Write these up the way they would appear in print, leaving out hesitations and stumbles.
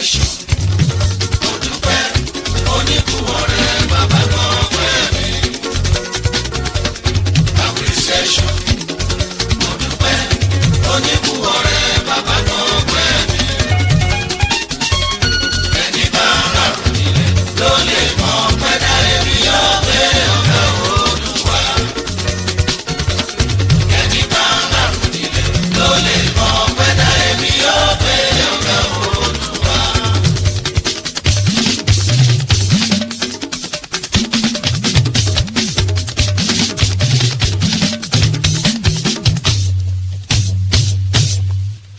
appreciation. Mo dúpẹ́ oníkùwọ̀rẹ́ bàbá kan pẹ́ mi. Appreciation. Mo dúpẹ́ oníkùwọ̀rẹ́ bàbá kan pẹ́ mi. Ẹni bá rárò nílé ló lè mọ pẹ́dà èmi yóò gbé ọ̀gá Olúwa. Ẹni bá rárò nílé ló lè mọ pẹ́dà èmi yóò gbé ọ̀gá Olúwa.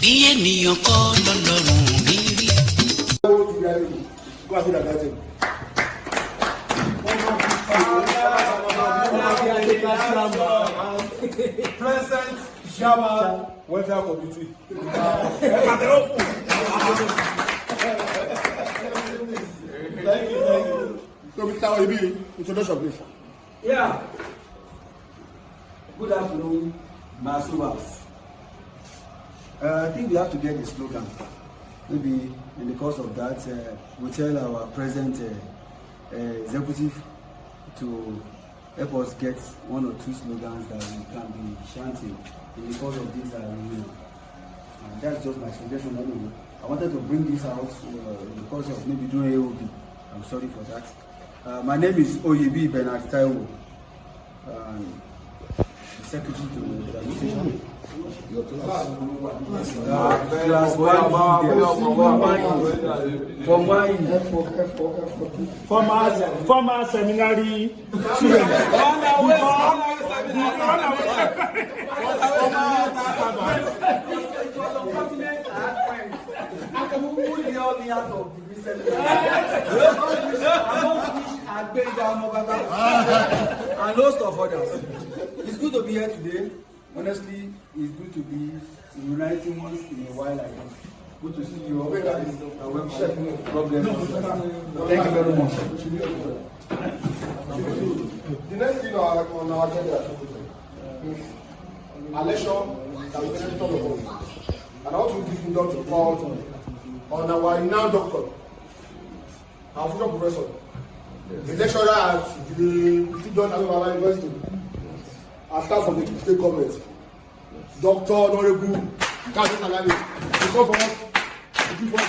Bí ènìyàn kọ́ lọ́lọ́run mi rí. Go and see that guy. Present German welfare committee. Thank you. So, Mr. Oyebi, introduction, please. Yeah. Good afternoon, my Asobas. I think we have to get a slogan. Maybe in the course of that, we tell our present executive to help us get one or two slogans that we can be chanting in the course of this reunion. And that's just my suggestion anyway. I wanted to bring this out in the course of maybe doing AOB. I'm sorry for that. My name is Oyebi Bernard Taiwo, secretary to the administration. Your class. Class Former seminary student. And lots of others. It's good to be here today. Honestly, it's good to be uniting once in a while like this. Good to see you all guys. God bless you. Thank you very much. The next thing on our agenda is election that we benefit all of us. And I want to give you Dr. Paul on our renowned doctor, our future professor, the lecturer at the John Asoba University. I start from the state government. Dr. Honorable Kazi Salami. To come for us to give us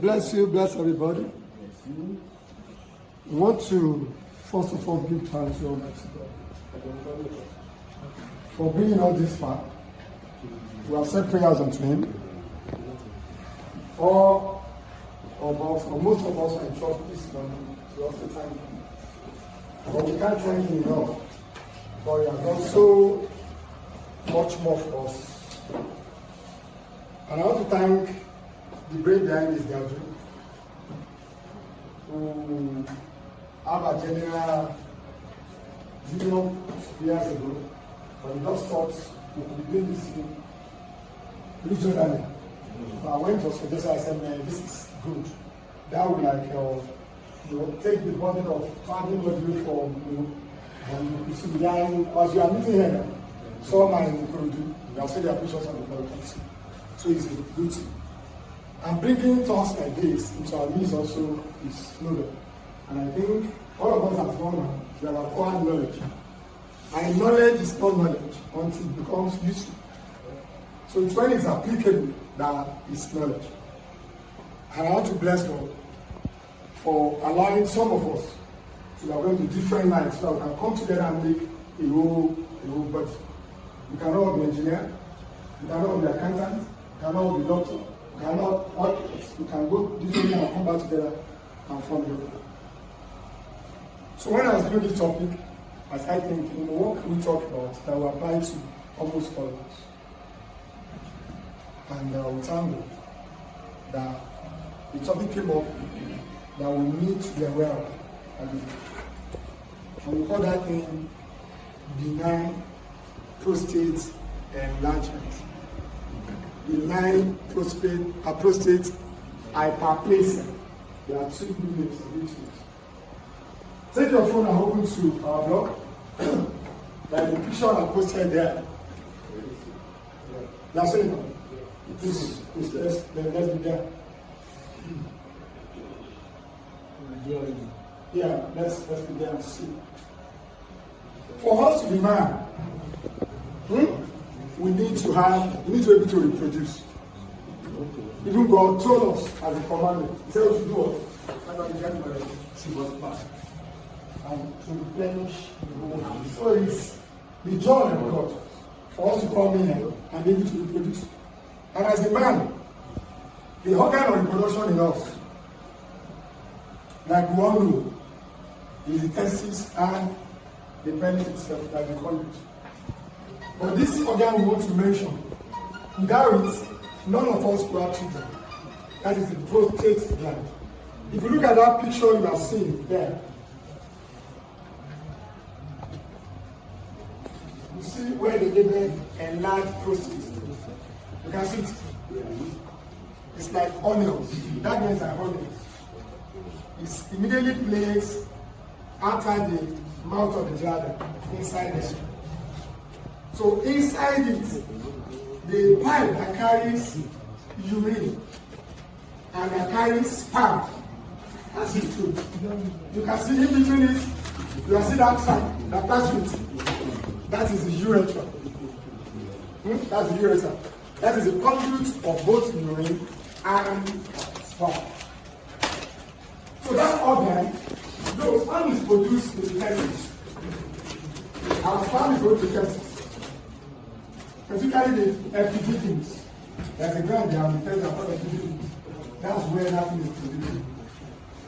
Bless you, bless everybody. I want to first of all give thanks to Almighty God for bringing us this far. We have said prayers unto Him. All of us, or most of us, are in church this morning to also thank Him. But we can't thank Him enough, for He has done so much more for us. And I want to thank the brain behind this gathering, who have a general junior years ago, but we just thought we could be doing this thing regionally. So I went to Asoba, I said, man, this is good. That would take the burden of traveling away from, and you see behind, as you are meeting here, some are in Ekiti, you have said they are precious on the politics. So it's a good thing. And bringing thoughts like this into our midst also is noble. And I think all of us have gone now, we have acquired knowledge. And knowledge is not knowledge until it becomes useful. So it's when it's applicable that it's knowledge. And I want to bless God for allowing some of us to are going to different lines so that we can come together and make a whole body. We cannot all be engineer, we cannot all be accountant, we cannot all be doctor, we cannot architects. We can go differently and come back together and form the other. So when I was doing this topic, I started thinking, what can we talk about that will apply to almost all of us? And we thank God that the topic came up that we need to be aware of. And we call that thing benign prostate enlargement. Benign prostate hyperplasia. There are two good names of it. Take your phone and open to our blog. Like the picture I posted there. That's it. This is let's be there. Yeah, let's be there and see. For us to be man, we need to be able to reproduce. Even God told us as a commandment, He said we should do what? She was back. And to replenish the whole house. So it's the joy of God for us to come in here and be able to reproduce. And as a man, the organ of reproduction in us, like we all know, is the testes and the penis itself, like we call it. But this organ we want to mention, without it, none of us will have children. That is the prostate gland. If you look at that picture you are seeing there, you see where they label enlarged prostate. You can see it. It's like onions. That means like onions. It's immediately placed outside the mouth of the bladder, inside there. So inside it, the pipe that carries urine and that carries sperm, that's it too. You can see in between it, you can see that track that passes it. That is the urethra. That's the urethra. That is the conduit of both urine and sperm. So that organ, though sperm is produced in the testes, and sperm is going to the testes, particularly the epididymis. There's a gland there on the testes called epididymis. That's where that thing is produced.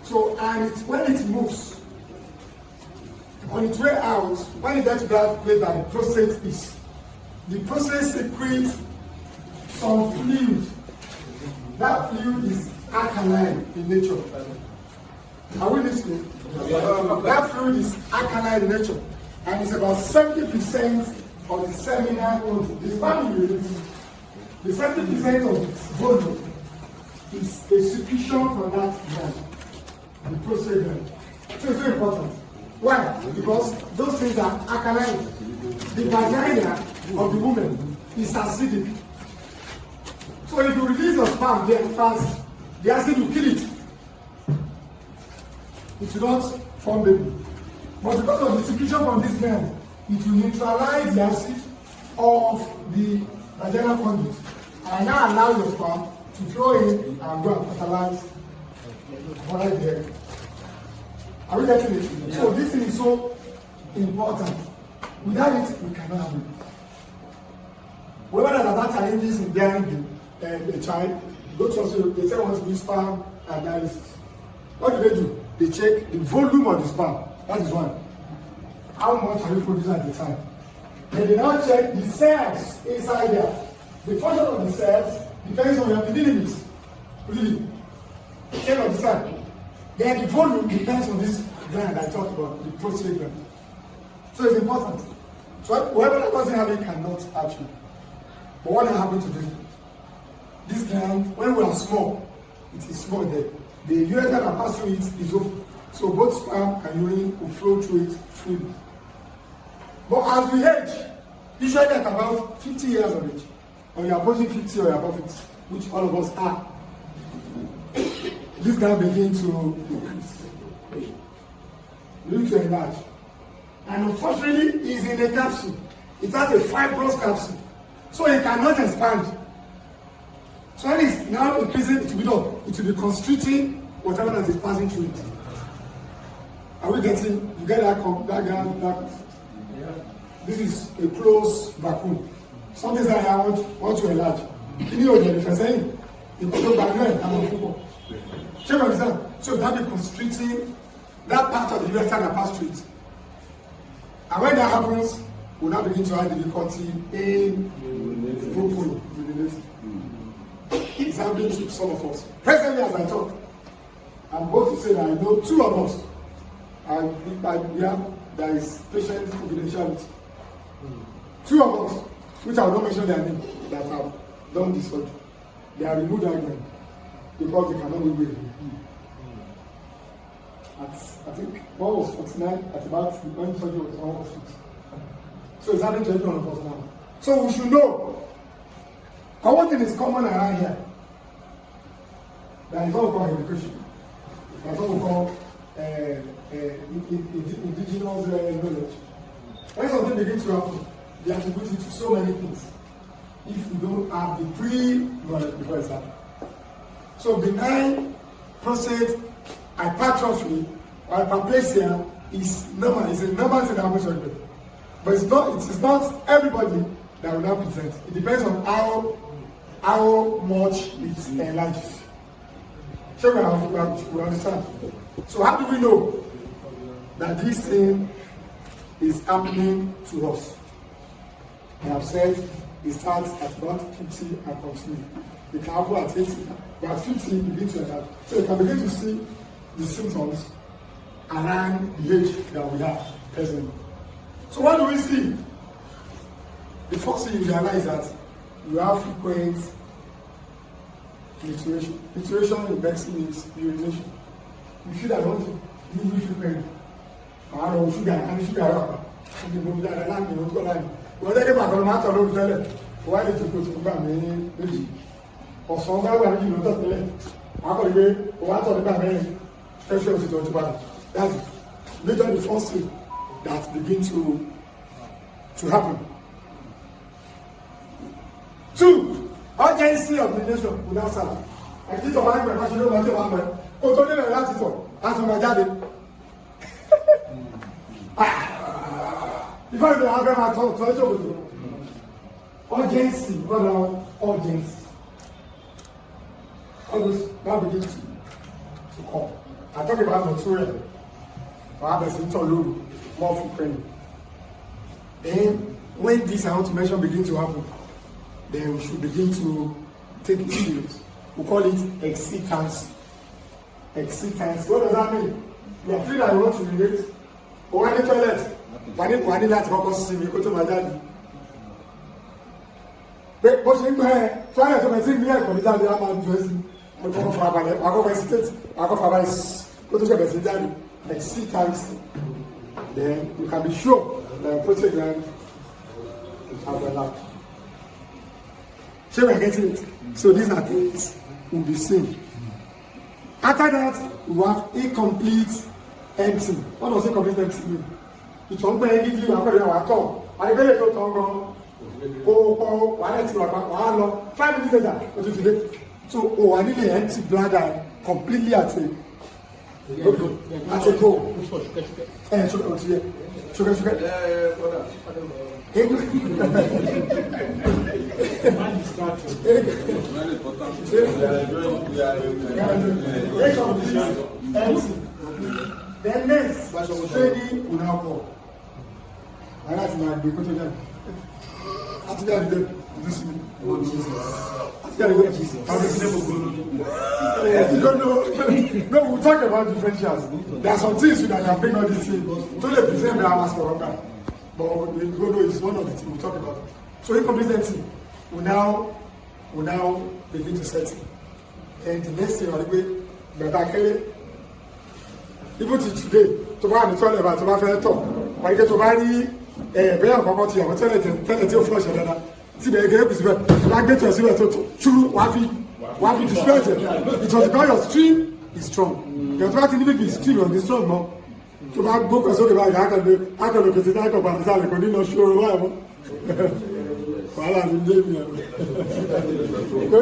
So, and when it moves, on its way out, when it gets to that place that the prostate is, the prostate secretes some fluid. That fluid is alkaline in nature. Are we listening? That fluid is alkaline in nature, and it's about 70% of the seminal volume. The sperm release, the 70% of its volume is a secretion from that gland, the prostate gland. So it's very important. Why? Because those things are alkaline. The vagina of the woman is acidic. So if you release your sperm there fast, the acid will kill it. It will not form baby. But because of the secretion from this gland, it will neutralize the acid of the vaginal conduit and now allow your sperm to flow in and go and fertilize right there. Are we getting it? Yeah. So this thing is so important. Without it, we cannot have it. Whoever that has had challenges in bearing a child, go to hospital, they say want to do sperm analysis. What do? They check the volume of the sperm. That is one. How much are you producing at the time? Then they now check the cells inside there. The function of the cells depends on your epididymis. Really? Check on the side. Then the volume depends on this gland I talked about, the prostate gland. So it's important. So whoever that doesn't have it cannot actually. But what happened to this gland, when we are small, it is small there. The urethra that passes through it is open. So both sperm and urine will flow through it freely. But as we age, usually at about 50 years of age, or you're approaching 50 or you're above 50, which all of us are, this gland begins to increase, begins to enlarge. And unfortunately, it's in a capsule. It has a fibrous capsule. So it cannot expand. So when it's now increasing, it will be constricting whatever that is passing through it. Are we getting, you get that gland? Yeah. This is a closed vacuum. Something that I want to enlarge. You know what I'm saying? You put up back and football. Check on this. So that be constricting that part of the urethra that pass through it. And when that happens, we'll now begin to have difficulty in urinating. It's happening to some of us. Presently, as I talk, I'm going to say that I know two of us, and there is patient confidentiality. Two of us, which I will not mention their name, that have done this surgery. They are removed that gland because they cannot be again. I think one was 49 at about when the surgery was almost 50. So it's happening to every one of us now. So we should know. And one thing is common around here. That is what we call education. That's what we call indigenous knowledge. When something begins to happen, they attribute it to so many things. If you don't have the pre-knowledge before it's happened. So benign prostate hypertrophy or hyperplasia is normal. It's a normal thing that happens to everybody. But it is not everybody that will not present. It depends on how much it enlarges. So we understand. So how do we know that this thing is happening to us? I have said it starts at about 50 and continue. It can happen at 80, but at 50 you begin to enlarge. So you can begin to see the symptoms around the age that we have presently. So what do we see? The first thing you realize that you have frequent fluctuation. Fluctuation in medicine is urination. You feel that want to really frequent. I don't know sugar and sugar rock. You know that I don't go line. Wọ́n dẹ́gbẹ́ bàbá máa tọ̀ lórí tẹ́lẹ̀, wọ́n á lè jòkó tó gbà mí méjì. Ọ̀sán bá wà ní ìlú tọ̀ tẹ́lẹ̀, wọ́n á kọ̀ wípé wọ́n á tọ̀ nígbà mẹ́rin, special òsì tó ti padà. That's major the first thing that begin to happen. 2, urgency of the nation without serve. Àti tọ̀ máa ń gbẹ̀ máa ṣe ló máa tẹ̀ máa ń gbẹ̀. O tó nílẹ̀ láti tọ̀, láti máa jáde. Before you have ever talked to urgency, brother, urgency. Always now begin to come. I talk about material. Perhaps it's more frequently. Then, when this I want to mention begin to happen, then we should begin to take it serious. We call it excitancy. Excitancy. What does that mean? You feel like you want to relate. Or when the toilet. Wà ní láti kọ́kọ́ sí mi kó tó máa jáde. Pé bó ṣe ń gbẹ́ ẹ, fúláyà tó bẹ̀ sí ní ẹ̀kọ́ ní jáde á máa jù ẹ́ sí. Àkọ́kọ́ farabalẹ̀, àkọ́kọ́ hesitate, àkọ́kọ́ farabalẹ̀ kó tó ṣe bẹ̀ sí jáde. Like 6 times, then you can be sure that your prostate gland has enlarged. So we are getting it. So these are things we'll be seeing. After that, we have incomplete empty. What does incomplete empty mean? Ìtọ̀ ń gbẹ́ Ekiti wà pẹ̀lú àwọn àtọ̀ àdìgbẹ́lẹ̀ tó tọ̀ gan kó wà láti wà lọ 5 minutes later o ti dé so o wà nílé empty bladder completely àti go ṣúkẹ́ o ti yẹ ṣúkẹ́ then next training will now come. I like to be put together. After that, you don't know. No, we'll talk about differentials. There are some things that can bring all these things. So they present the hours for longer. But we don't know it's one of the things we'll talk about. So incompetency will now begin to set in. And the next thing, I'll be better. Even till today, to buy the toilet, to buy the top, I get to buy the bẹ́ẹ̀ àkọ́kọ́ ti àwọn tẹ́lẹ̀ tí ó flush ẹ̀dá tí bẹ̀rẹ̀ gẹ́gẹ́ bìí síbẹ̀ tó bá gẹ́tọ̀ síbẹ̀ tó ṣúrú wá fi destroy it. It was because your stream is strong. Your tó bá ti níbi kì í stream on the strong mọ́ tó bá gbókò sókè báyìí akọ̀lù kìtì ní akọ̀ bàtí sálẹ̀ kò ní lọ ṣòro wáyé mọ́ wàhálà ní dé mi ẹ̀rọ kò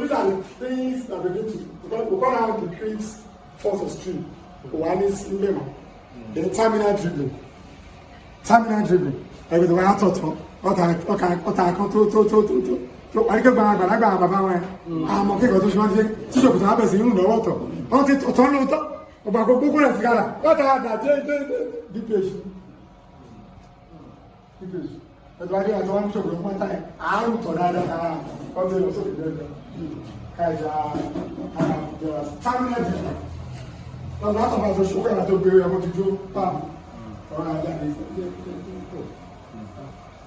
ní lọ things that begin to we call out decrease force of stream. One is remember the terminal dribbling. Everything we are taught. Ọ̀tà kan tó wà ní kí gbàgbà bàbá wọn àmọ́ kí nǹkan tó ṣe máa ń ṣe tí ṣòkòtò náà bẹ̀ sí inú ìnáwó ọ̀tọ̀ wọ́n ti tọ̀ lóòótọ́ ọ̀gbà gbogbo rẹ̀ sí kára lọ́tà àdá dph ẹ̀tọ́ wájú àti wọ́n ń ṣòkòtò fún ọ̀tá ẹ̀ àárùn tọ̀ dáadáa kára ọ̀tọ̀ ìlú sókè lẹ́gbẹ̀ẹ́ káìjà terminal dribbling lọ́tà àtọ̀ máa tó ṣòkòtò àti obìnrin ẹ̀kọ́ ti jó pàmò ọ̀rọ̀ àdá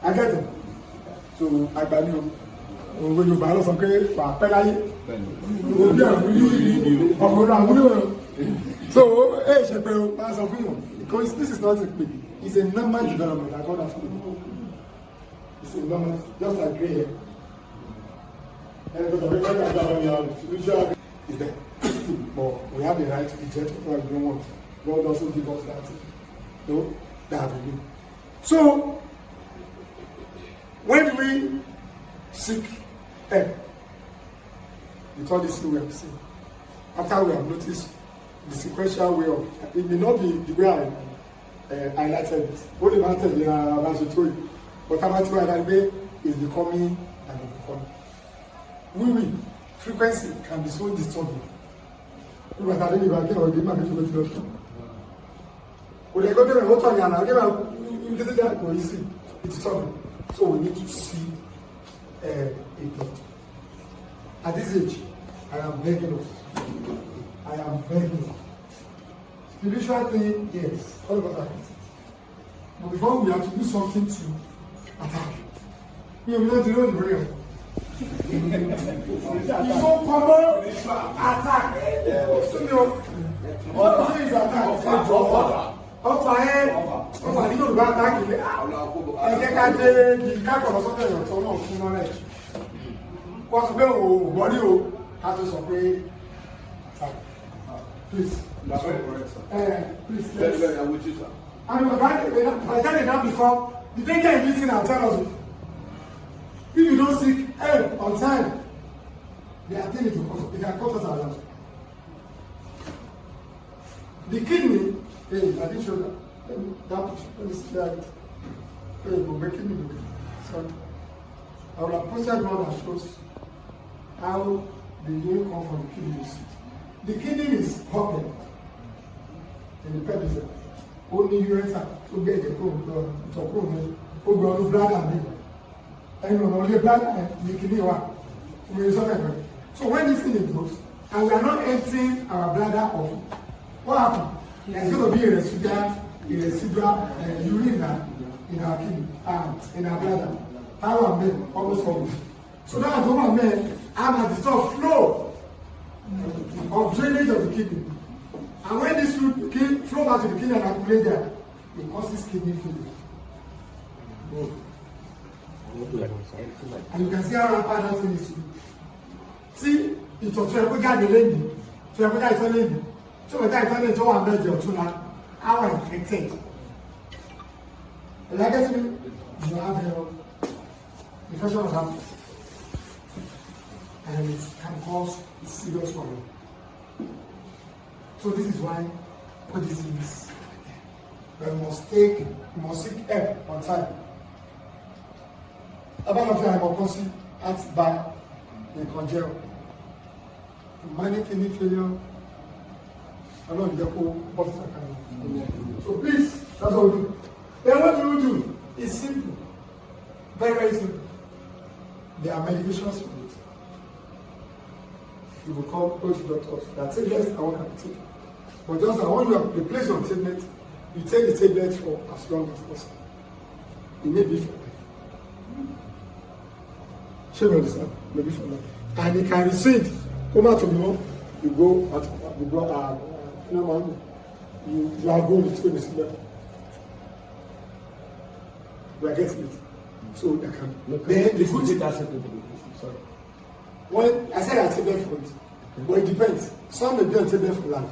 I get it. So I value. òwe Yorùbá ló sọ pé wà á pẹ́ láyé òbí àwùjọ ọ̀gbọ̀n àwùjọ so ẹ ṣe pé o máa sọ fún wọn because this is not a play, it's a normal development that God has put. It's a normal, just like gray hair. And because of every spiritual is there. But we have the right to reject what we don't want. God also give us that. No, that we do. So when we seek help with all this we have seen, after we have noticed the sequential way of it may not be the way I highlighted it. What the matter is laboratory, but amateur way is becoming and becoming. Women frequency can be so disturbing. People are telling me about or give my people to doctor. When they go to the hotel and give them that go easy. It's disturbing. So we need to see a doctor. At this age, I am begging us. I am begging. Spiritual thing, yes, all of us. But before we have to do something to attack, we have not to know the real. It's so common attack. What is attack? Ọfà ní Yorùbá attack ilé. Ẹ̀jẹ̀ ká dé di kákọ̀ọ́ sọ́tẹ̀ ìyọ̀tọ̀ náà fún wọn rẹ̀. Wọ́n sọ pé òun gbọ́dí o, ká tó sọ pé please. That's very correct, sir. Please, Very, yes. very, I'm with you, sir. And by the time they now become, the danger in this thing I'll tell us, if you don't seek help on time, they are things to cause, they can cause us around. The kidney, hey, I didn't show that. Let me see that. Hey, we're making me look. So, I will have posted one that shows how the urine comes from the kidney. The kidney is open in the pelvis. Only urethra to get the to go to bladder. And only bladder the kidney one. So when this thing goes, and we are not emptying our bladder off, what happens? There's going to be a residual urine in our kidney, in our bladder. How are men almost always? So now the men have a distorted flow of drainage of the kidney. And when this fluid flow back to the kidney and accumulate there, it causes kidney failure. And you can see how rampant that thing is to be. See, it's a triple guy lady, triple guy lady. So when I tell you to one bed or two now, how infected. And like I said, you have a infection of heart. And it can cause serious problem. So this is why all these things we must seek help on time. About of hypocrisy at by the congel. Manage kidney failure. I know the whole bottom. So please, that's all we do. Then what do we do? It's simple. Very, very simple. There are medications for it. You will call those doctors that say yes, I want to take it. But just I want you to replace your tablet, you take the tablet for as long as possible. It may be for life. Share you understand? Maybe for life. And it can recede. Come out tomorrow, you go at you are going to the level. We are getting it. So they can. Then the good sorry. When I said I take them for it, but it depends. Some may be on table for life,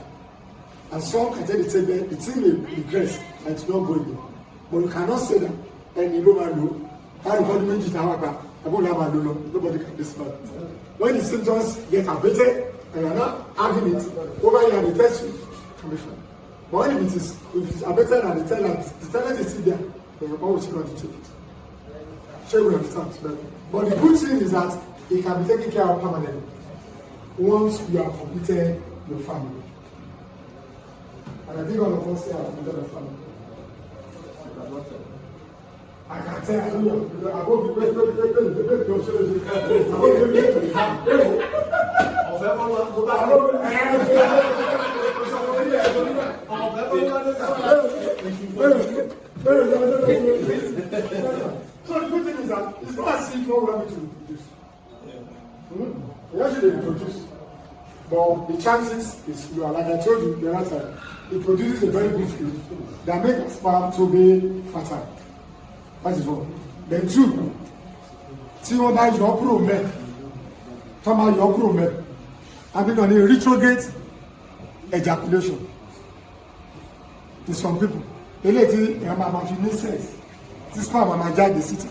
and some can take the table. The thing may regress and it's not going there. But you cannot say that. And you know, how you got mentioned nobody can discard it. When the symptoms get abated and you're not having it, over here the test can be fine. But when if it's abated and the talent is still there, then you're always going to take it. Sure, we understand. But the good thing is that it can be taken care of permanently once you have completed your family. And I think all of us here have completed our family. I can tell you, I won't be So the good thing is that it's not as if what we have to reproduce. But the chances is, you are like I told you the other time, it produces a very good food that makes the sperm to be fertile. That is one. Then two, tí wọ́n bá yọ kúrò mẹ́, tó máa yọ kúrò mẹ́, àbí kan ní retrograde ejaculation. To some people, eléyìí tí èèyàn máa fi ní sex, tí sperm máa jáde síta.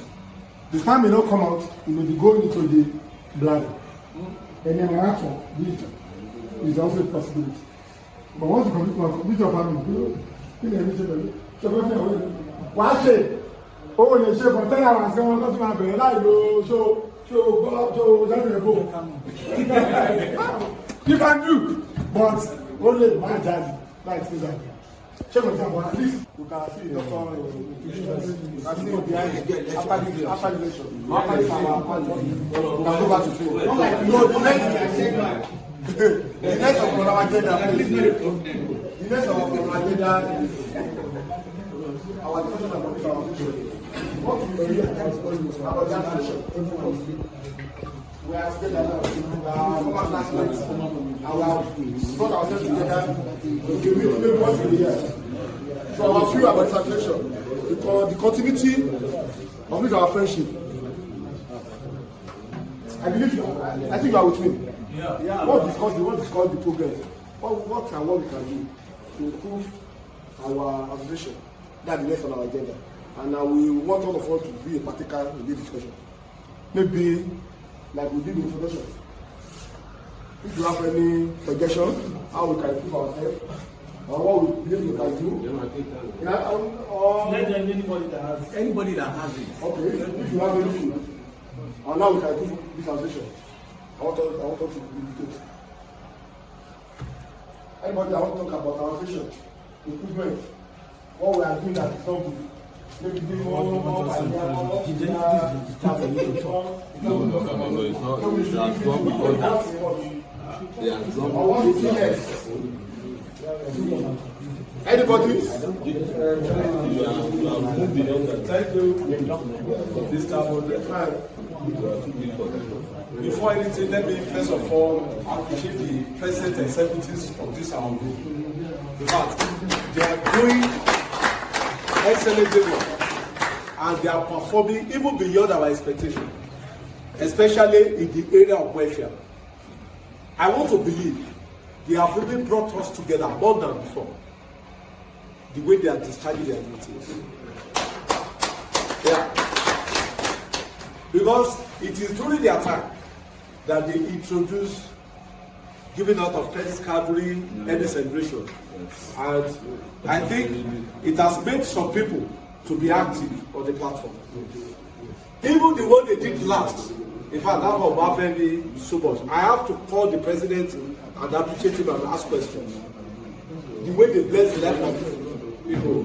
The sperm may not come out, it may be going into the bladder. And then reaction is also a possibility. But once you complete your family, you know, wàá ṣe owó lè ṣe for 10 hours kí wọ́n tó máa bẹ̀rẹ̀ láì lo ṣó gbọ́ ṣó lẹ́nu ẹ̀bọ̀. You can do, but only máa jáde láì sí jáde. Ṣé kò tí a bọ̀ at least you can see doctor after the election. After the power, you can go back to school. No, the next of our agenda, please. The next of our agenda is our discussion about our vision. What we hear about that vision. We are together now. Former classmates. Our brought ourselves together. We meet once a year. So our view about translation, the continuity of our friendship. I think you are with me. Yeah. What discuss the progress? What and what we can do to improve our association? That's the next on our agenda. And now we want all of us to be a practical in this discussion. Maybe like we did in introduction. If you have any suggestion how we can improve ourselves or what we believe we can do. Anybody that has it. Okay, if you have anything. And now we can improve this association. I want us to indicate. Anybody that want to talk about our vision, improvement, what we are doing that is not good. Maybe do more Anybody? Thank you. This time of the time. Before anything, let me first of all appreciate the president and executives of this our group. In fact, they are doing excellent work and they are performing even beyond our expectation, especially in the area of welfare. I want to believe they have really brought us together more than before. The way they are discharging their duties. Yeah. Because it is during their time that they introduce giving out of credit card during any celebration. And I think it has made some people to be active on the platform. Even the one they did last, in fact, that was Bafemi so much. I have to call the president and appreciate him and ask questions. The way they bless the life of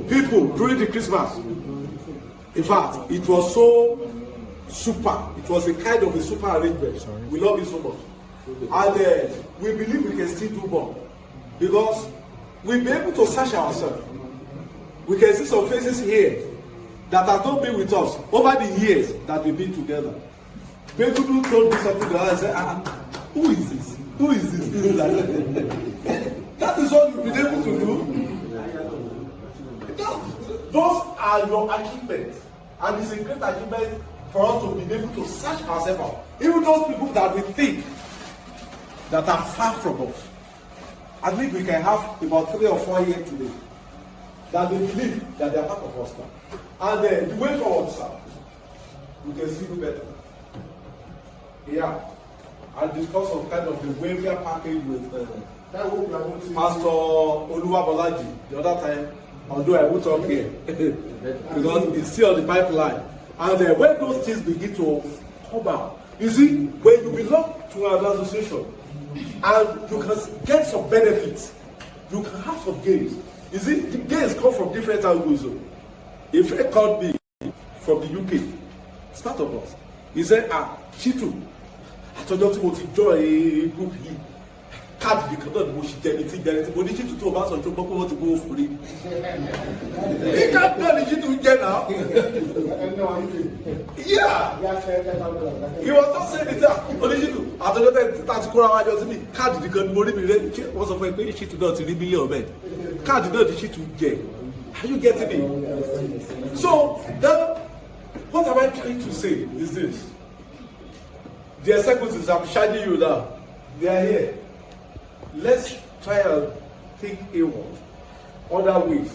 people during the Christmas. In fact, it was so super. It was a kind of a super arrangement. We love it so much. And we believe we can still do more. Because we'll be able to search ourselves. We can see some faces here that have not been with us over the years that we've been together. People who told me something that I said, who is this? Who is this? That is what you've been able to do. Those are your achievements. And it's a great achievement for us to be able to search ourselves out. Even those people that we think that are far from us. I think we can have about 3 or 4 years today that they believe that they are part of us now. And the way forward, sir, we can see you better. Yeah. And discuss some kind of a welfare package with Pastor Oluwabolaji the other time, although I won't talk here because it's still on the pipeline. And when those things begin to come out, you see, when you belong to an association and you can get some benefits, you can have some gains. You see, the gains come from different angles. If a called me from the UK, it's part of us. He said, Chitu, I told you to join a group here. káàdì nìkan náà ni mo ṣì jẹni tí jẹni tí mo ní ṣì tuntun ọba sọ tó gbọ́ pé wọ́n ti gbówó fún rí. ní káàdì náà ni ṣì tún jẹ náà. Yeah. He was not saying it that oníṣìtù àtọ́jọ́ tẹ́ tá ti kóra wájọ sí mi káàdì nìkan ni mo rí mi rẹ́ ṣé wọ́n sọ fún ẹ pé ṣìtù náà ti rí mílíọ̀nù bẹ́ẹ̀ káàdì náà ni ṣìtù jẹ. Are you getting me? So then what am I trying to say is this. The executives, I'm shining you now. They are here. Let's try and think other ways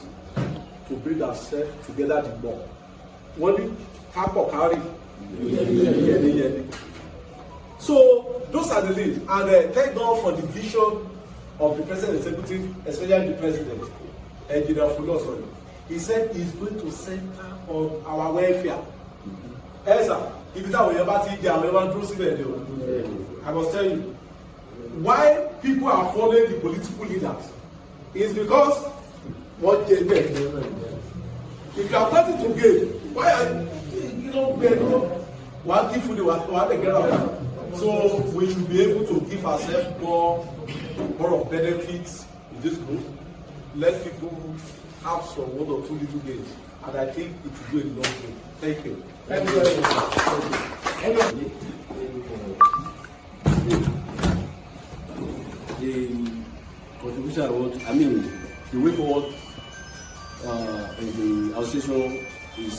to bring ourselves together the more. One carry. So those are the things. And thank God for the vision of the president executive, especially the president, Engineer Fulosori. He said he's going to center on our welfare. Elsa, if it's our I must tell you, why people are following the political leaders is because what they get. If you have nothing to give, why are you one give food, one get out? So we should be able to give ourselves more of benefits in this group. Let people have some 1 or 2 little gains, and I think it will go a long way. Thank you. Thank you very much. The contribution the way forward in the association is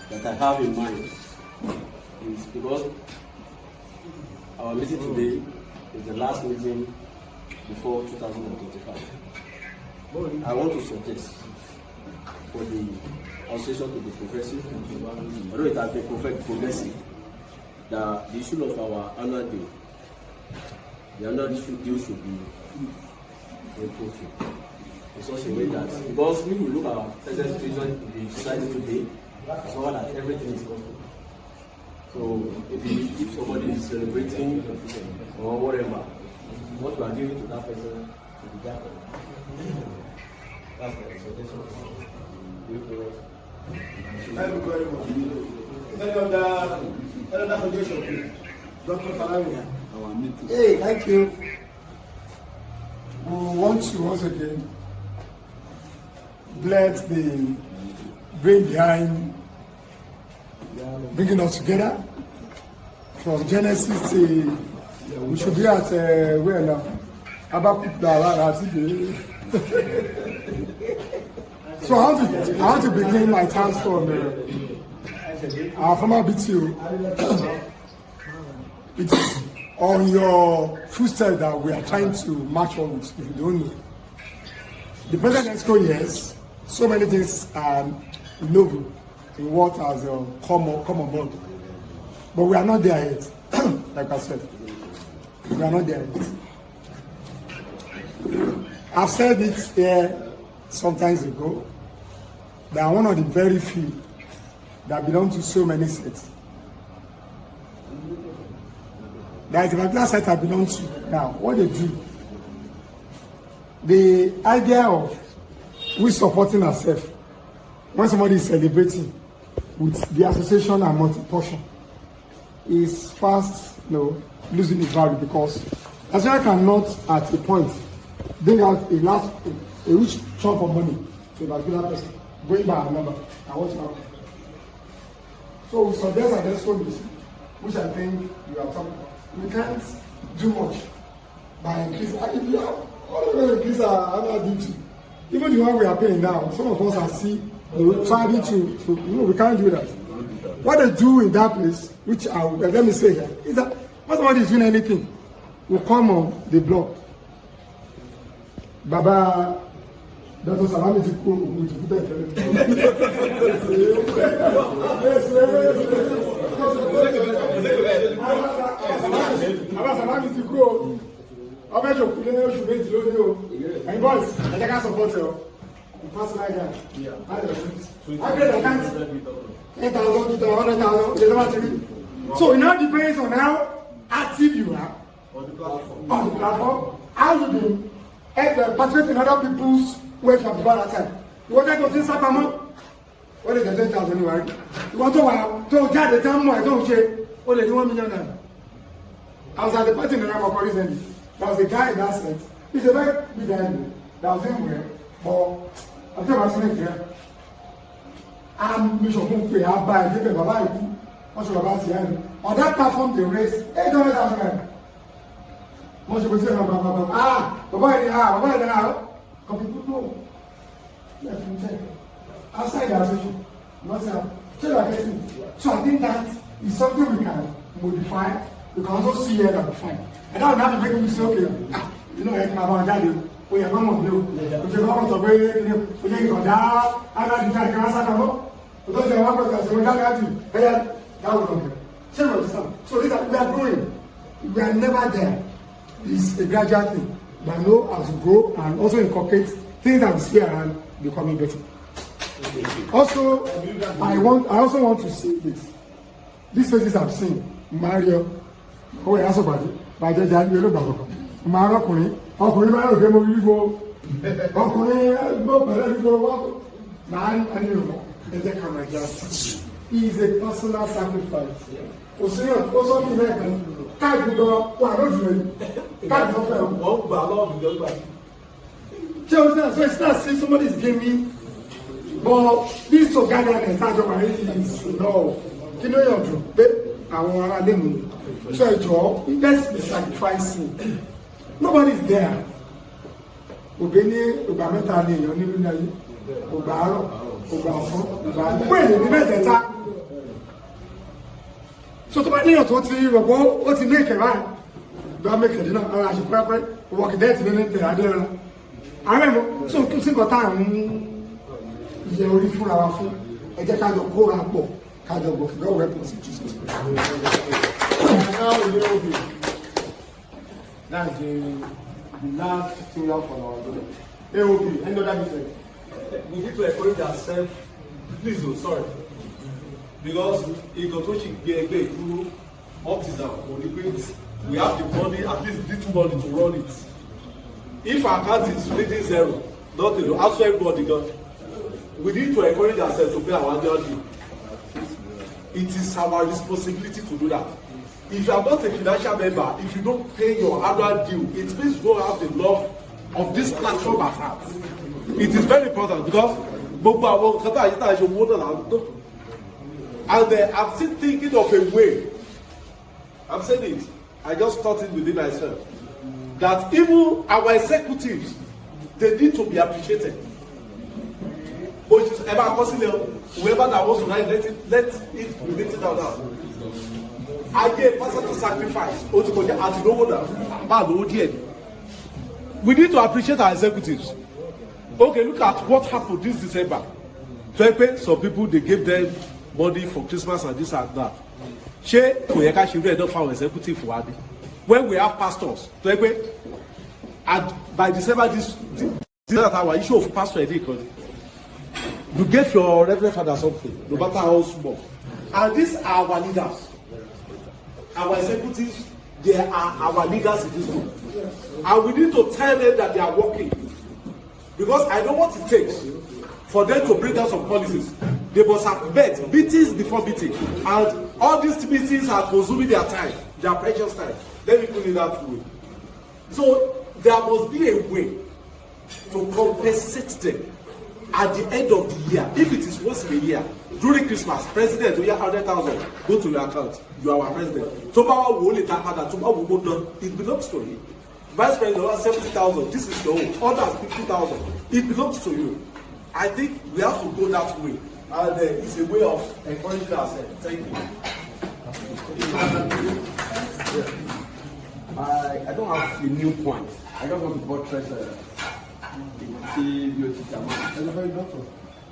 that I have in mind is because our meeting today is the last meeting before 2025. I want to suggest for the association to be progressive, although it has been progressive, that the issue of our annual day, the annual due should be improved in such a way that, because if we look at our present situation in the society today, it's not that everything is possible. So if somebody is celebrating or whatever, what we are giving to that person should be that. That's the suggestion. Thank you very much. Another suggestion, please. Dr. Falamia. Hey, thank you. We want to once again bless the brain behind bringing us together from Genesis to we should be at where now? So I want to begin my thanks from our former BTO. It is on your footsteps that we are trying to match on with, if you don't know. The President Exco, yes, so many things are novel in what has come on board. But we are not there yet, like I said. We are not there yet. I've said it here some times ago, that I'm one of the very few that belong to so many sets. There is a particular set I belong to. Now, what they do, the idea of we supporting ourselves, when somebody is celebrating with the association and multi-portion, is fast, losing its value, because as I cannot at a point bring out a rich chunk of money to a particular person, going by a number, and what's happening. So we suggest that there's one meeting, which I think you are talking about. We can't do much by increasing. If you are all increase our annual duty, even the one we are paying now, some of us are trying to we can't do that. What they do in that place, which let me say here, is that when somebody is doing anything, we come on the block. Baba, Dr. Salami ti kú òun ti kú tẹ̀lé. Baba Salami ti kú o. Ọbẹ̀ ìjọkú lé oṣù méjì lónìí o. And boys, ẹ jẹ́ ká support ẹ o. Personal guy. I get the account. 10,000, 2,000, 100,000. So it now depends on how active you are on the platform, how you do, and participate in other people's work from that time. You want to go to Sapamo? What is the 10,000 you are? You want to get the time more? I don't say, only 1 million. I was at the party in the Ramako recently. There was a guy in that set. He's a very big guy that was doing well, but I think I was saying here. And we should move to our buy, give a Baba, what's your about here? On that platform, the race, 800,000 naira. Most people say, Baba, come people know. Let me check. Outside the association, not say, so I think that is something we can modify. We can also see here that we find. And now we have to make them say, okay, you know, I can have a daddy. We are going to do. We are going to be able to do. We are going to do. I got the guy, I got the guy. Because they want to say, we got to do. That will not be. So we are growing. We are never there. It's a gradual thing. But know as we grow and also incorporate things that we see around becoming better. Also, I also want to say this. These faces I've seen, Mario, Asoba, by the Daddy Yellow Mara Kuni, Mario Demo, man, and you is a personal sacrifice. Also, can't so it's not saying somebody is giving, but this togetherness, is no. You know your job, I want to so job, let's be sacrificing. Nobody's there. Obeni, Obameta, Yoni, Obaro, Obafo, when you met that. So to my name, what's in make it right? Don't make it, you know, I should probably walk there to the minute. I remember, so to think of time, you're already full of food. I just kind of go up. Kind of go represent Jesus. Now we will be. That's the last thing out for our brother. It will be. Any other thing? We need to encourage ourselves. Please, oh, sorry. Because it got to get through autism or debate. We have the money, at least little money to run it. If our account is reading zero, not to ask everybody, we need to encourage ourselves to pay our annual due. It is our responsibility to do that. If you are not a financial member, if you don't pay your annual due, it means you don't have the love of this platform at heart. It is very important because and I'm still thinking of a way. I'm saying it. I just thought it within myself that even our executives, they need to be appreciated. But it's ever possible. Whoever that wants to write, let it be written down. I gave personal sacrifice. We need to appreciate our executives. Okay, look at what happened this December. Some people, they gave them money for Christmas and this and that. When we have pastors, and by December, this our issue of pastor education. You give your reverend father something, no matter how small. And these are our leaders. Our executives, they are our leaders in this room. And we need to tell them that they are working. Because I know what it takes for them to bring down some policies. They must have met meetings before meeting. And all these meetings are consuming their time, their precious time. Let me put it that way. So there must be a way to compensate them. At the end of the year, if it is once in a year, during Christmas, president, you have 100,000, go to your account. You are our president. Tomorrow will only that matter. Tomorrow will go down. It belongs to you. Vice president, 70,000. This is your own. Other 50,000. It belongs to you. I think we have to go that way. And it's a way of encouraging ourselves. Thank you. I don't have a new point. I just want to buttress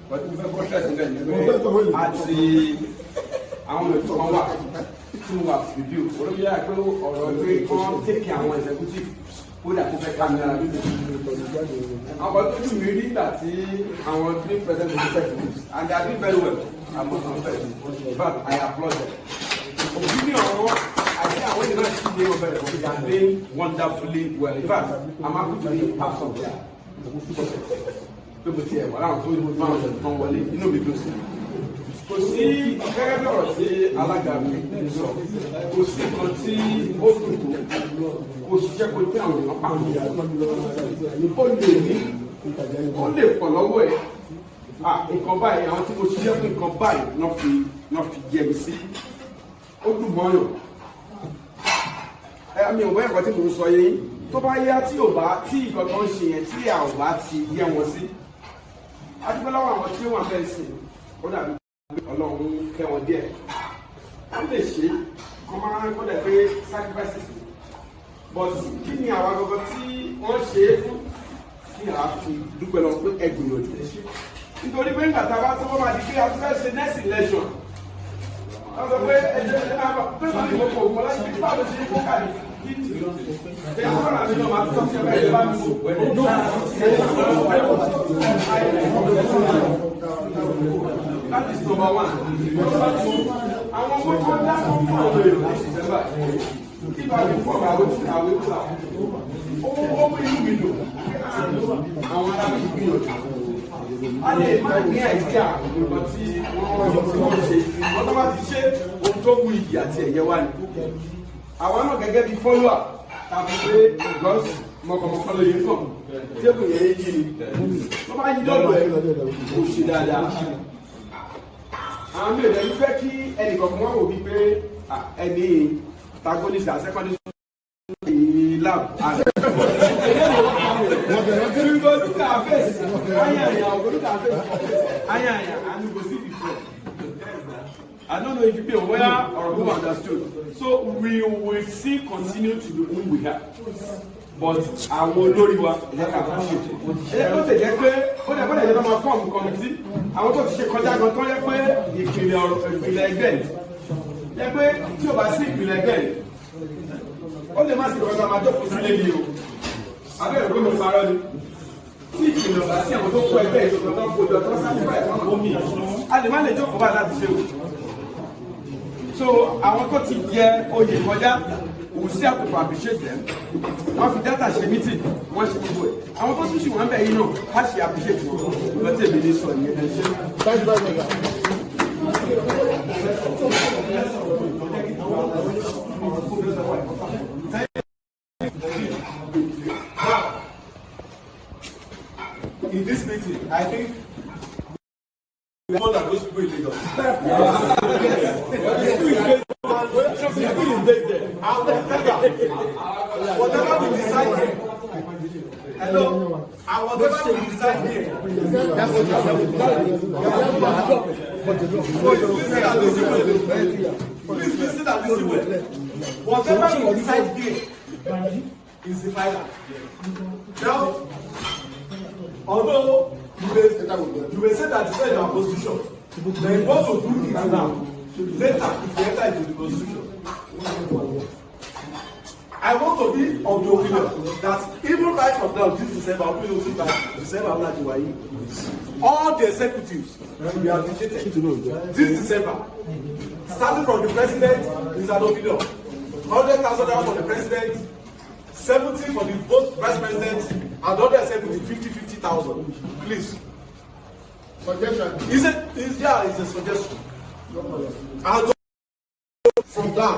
but if I buttress again, àwọn ètò kan wà tí mo wà review olóyè àpé ọ̀rọ̀ ìwé kan tẹ̀kì àwọn executive ó dà kó fẹ́ kámẹ́rà lóde. àwọn tó tún mi rí nígbà tí àwọn 3% of the executives and they are doing very well. I must confess. In fact, I applaud them. Opinion ọ̀rọ̀ àti àwọn ènìyàn náà ti dé ọbẹ̀ rẹ̀ they are doing wonderfully well. In fact, I'm happy to be part of that. People say, well, I don't know wọlé inú mi dùn sí. kò sí gẹ́gẹ́ bí ọ̀rọ̀ tí alága mi sọ kò sí nǹkan tí ó dùn tó kò ṣiṣẹ́ kó tí àwọn èèyàn pàmò ó lè pọ̀ lọ́wọ́ ẹ̀ nǹkan báyìí àwọn tí mo ṣiṣẹ́ fún nǹkan báyìí náà fi jẹ mi sí ó dùn mọ́yàn mi ò bá ẹ̀kọ́ tí mo sọ yẹn tó bá yá tí nǹkan tó ń ṣe yẹn tí a ò bá ti yẹ wọn sí adúgbò lọ́wọ́ àwọn tí wọ́n fẹ́ sìn ó dàbí Ọlọ́run kẹ́ wọn díẹ̀ wọ́n lè ṣe kọ́ máa ń kọ́dà pé sacrifices but kí ni àwọn agogo tí wọ́n ṣe é fún kí a fi dúpẹ́ lọ pé ẹgbìyànjú nítorí pé nígbà tá a bá tó wọ́n máa di pé a fẹ́ ṣe next election wọ́n sọ pé ẹjẹ́ máa bá pé wọ́n ní gbogbo ògbọ́n láti fi báwo ṣe é kó kàlí fíìtì ẹ̀ sọ́nà àti náà máa tọ́ sí ẹgbẹ́ ìjọba mi kò pẹ̀lú that is number one. Àwọn ọmọ tó dáná fún àwọn èrò ní ìṣẹ̀lẹ̀ báyìí. Kí bá mi fọ́ àwọn ìwé kúlà. Ó mú inú mi dùn. Àwọn ará mi gbìyànjú. A lè má ní àìsíà nǹkan tí wọ́n ṣe. Wọ́n tó bá ti ṣe ohun tó wù iyì àti ẹ̀yẹ wá ní. Àwọn náà gẹ́gẹ́ bí fọ́lùwà tàbí pé gọ́ọ̀sì mọ̀kànmọ̀kàn lóye nǹkan. Tí ó kò yẹ yé ni. Wọ́n bá yí dọ́dọ̀ ẹ̀ kò ṣe dáadáa. Àwọn èèyàn ń fẹ́ kí ẹnìkan kan wò wípé ẹni tagonist and secondary school lab. Look at face. Ayanya, and you go see the friend. I don't know if you be aware or who understood. So we will still continue to do who we have. But àwọn olórí wa ẹ̀jẹ̀ ká bá ṣe ẹ̀jẹ̀ tó tẹ̀ jẹ́ pé ó dẹ̀ bọ́dẹ̀ yẹn lọ́ máa fọ́ọ̀mù kọ́mítì àwọn tó ti ṣe kọjá gan tó yẹ pé ìpìlẹ̀ ẹgbẹ́ yẹ pé tí o bá sí ìpìlẹ̀ ẹgbẹ́ ó lè má sí ìrọ̀lẹ́ máa jókòó sílé ni o abẹ́rẹ́ ló ló parọ́ ni tí ìpìlẹ̀ ọ̀bá sí àwọn tó kó ẹgbẹ́ ìṣòro tó ń kojú ọ̀tọ́ sáfífà ẹ̀kọ́ omi a lè má lè jókòó bá láti ṣe o so àwọn tó ti jẹ oyè kọjá we still have to appreciate them. Wọ́n fi data ṣe meeting, wọ́n ṣe gbogbo ẹ̀. Àwọn tó tún ṣì wọ́n bẹ̀ yín náà, ká ṣe appreciate wọn. Ìgbà tí èmi ní sọ ìyẹn ẹ ṣe. In this meeting, I think more than those people in Lagos. Whatever we decide here, hello, whatever we decide here, please listen and listen well. Whatever we decide here is the final. Now, although you may say that this is your constitution, then you want to do it now. Later, if you enter into the constitution, I want to be of the opinion that even right from now, this December, all the executives will be appreciated. This December, starting from the president, is an opinion. 100,000 for the president, 70 for the both vice presidents, and other executives 50,000. Please. Suggestion. It's a suggestion. And from that.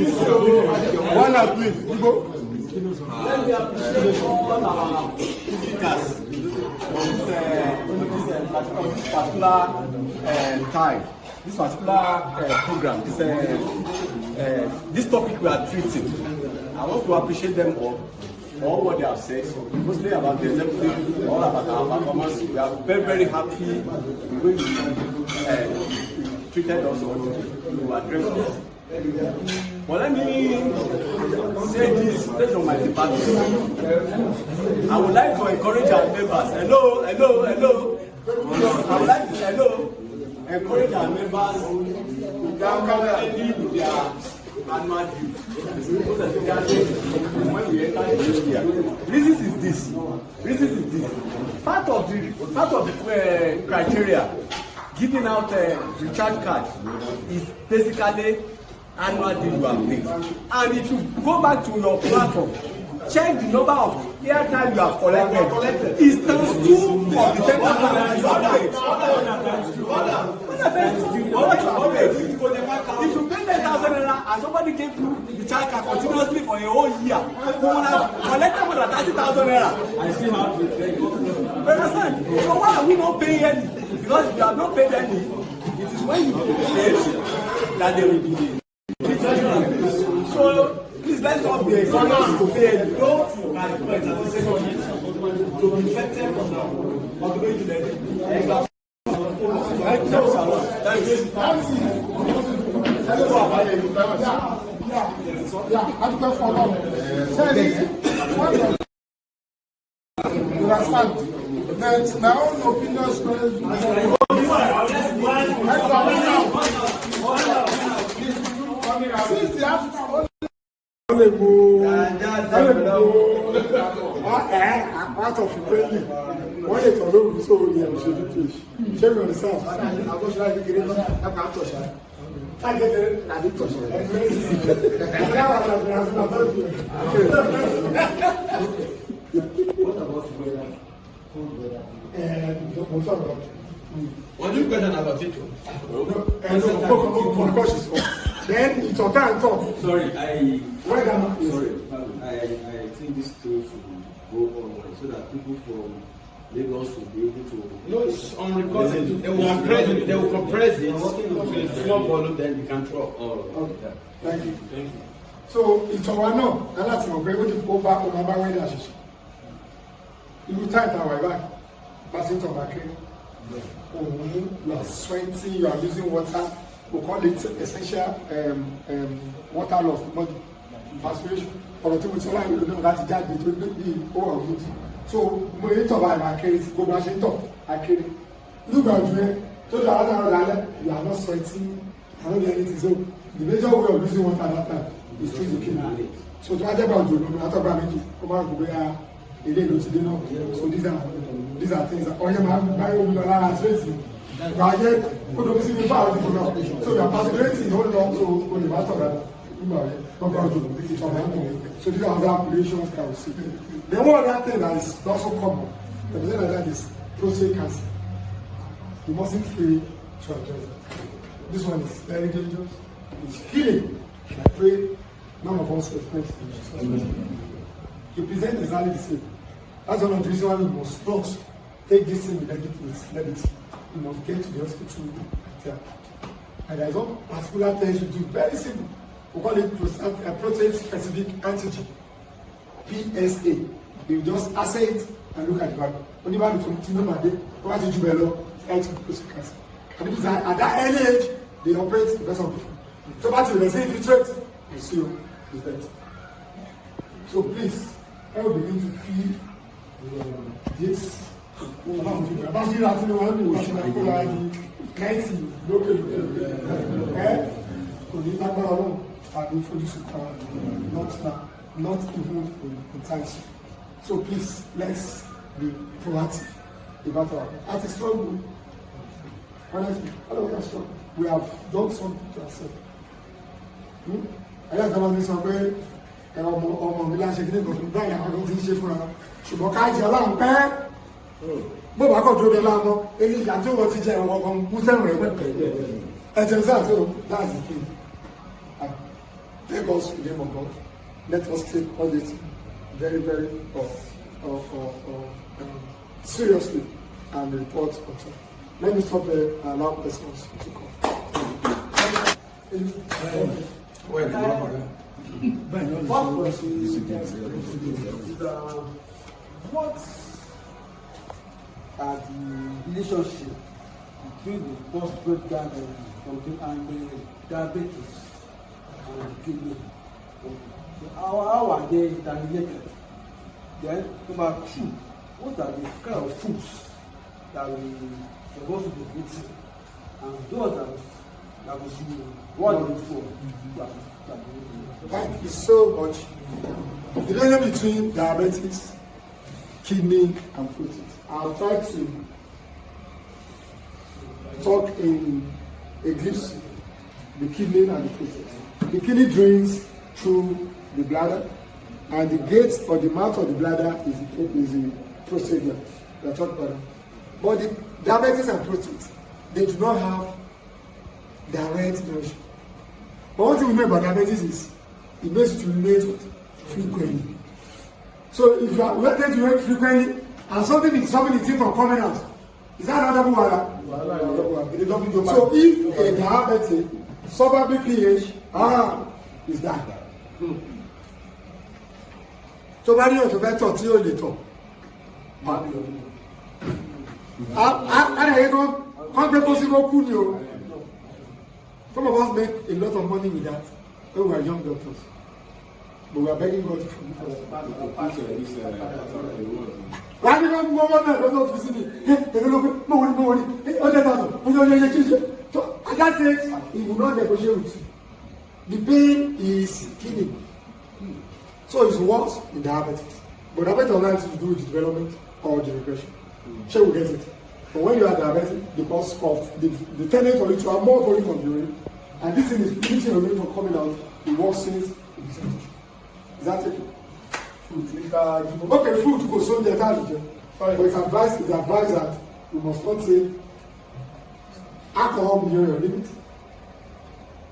One up, please. Let me appreciate all our speakers on this particular time, this particular program, this topic we are treating. I want to appreciate them all what they have said, mostly about the executive, all about our performance. We are very, very happy the way you treated us, you addressed us. But let me say this based on my department. I would like to encourage our members. Hello. I would like to encourage our members to come ready with their annual due. When we enter the new year. Reason is this. Part of the criteria giving out a recharge card is basically annual deal you have paid. And if you go back to your platform, check the number of airtime you have collected. It's times 2 of the 10,000 naira you have paid. If you pay 10,000 naira and somebody gave you the charge card continuously for a whole year, you will have collected more than 30,000 naira. I still have to pay. Understand? So why are we not paying any? Because if you have not paid any, it is when you pay that they will delay. So please let's not be economic to pay any. Don't to be affected from now. But the way you let it. Understand? My own opinion is part of the training. When it's alone, so we have to fish. Shame on the south. I was like, I can't touch that. I get it. I did touch it. What about What do you question about it? Then it's your time to talk. Sorry, I Sorry. think this thing should go online so that people from Lagos will be able to. No, it's on recording. They will compress it. They will compress it. Small volume, then you can drop. Okay. Thank you. So it's our no. And that's my very good to go back on my way. You will tight our way back. Passing to my cream. You are sweating, you are losing water. We call it essential water loss, body perspiration. Or the thing like you know that it will be over good. So when you talk about my case, go back and talk. I carry. Look at you. So you are not sweating. I don't get anything. So the major way of losing water at that time is through the kidney. So to add about you, I talk about it. Come on, go there. So these are things that all your my own are tracing. Right here, put the missing power to now. So you are participating hold on to the matter that so these are other applications can we see. Then one other thing that is also common, the reason like that is prostate cancer. You mustn't fail to address it. This one is very dangerous. It's killing. I pray none of us will experience it. You present exactly the same. That's one of the reasons why we must not take this thing with levity. You must get to the hospital and there is one particular thing you do, very simple. We call it protein specific antigen, PSA. You just assay it and look at the value. When you have to continue my day, what did you below? It's prostate cancer. And it is at that early age, they operate because of different. So that's the same infiltrate, you see you is dead. So please, I will begin to feed this. Not even in time. So please, let's be proactive about our at a struggle. Honestly, we have done something to ourselves. I have done this way. Ọmọ mi láṣẹ kí ní kò fún báyìí àwọn tó ń ṣe fúnra ṣùgbọ́n ká jẹ́ ọlọ́run pẹ́ bó bá kọ̀ dúró de láàmú èyí ìjà tí wọ́n ti jẹ ẹ̀wọ̀n ọkọ̀ kú sẹ́wọ̀n rẹ̀ pẹ̀pẹ̀ ẹ̀jẹ̀ sáà tó láti kí take us to the name of God. Let us take all this very, very seriously and report on time. Let me stop there and allow questions to come. What are the relationship between the post-breakdown and the diabetes and the kidney? How are they interrelated? Then, number two, what are the kind of foods that we supposed to be eating? And those that we should warn for? Thank you so much. The relationship between diabetes, kidney, and protein. I'll try to talk in a glimpse the kidney and the prostate. The kidney drains through the bladder, and the gate or the mouth of the bladder is the prostate gland. We are talking about that. But the diabetes and prostate, they do not have direct direction. But one thing we know about diabetes is it makes you urinate frequently. So if you are waiting to urinate frequently and something is from coming out, is that another wahala? So if a diabetic suburban pH is that. So bá ní ọ̀tọ̀ fẹ́ tọ̀ tí ó lè tọ̀. Àdàyé kan gbé kó sí kó kú ni o. Some of us make a lot of money with that when we are young doctors. But we are begging God to forgive us. Why do you want more than those of you? More, so at that stage, he will not negotiate with you. The pain is killing. So it's worse in diabetes. But diabetes has to do with the development or the regression. Sure, we get it. But when you are diabetic, because of the tendency for you to have more volume of urine, and this thing is limiting your urine from coming out, it works since the percentage. Is that it? Food. Okay, food goes on the entire. But it's advised that you must not say alcohol beyond your limit.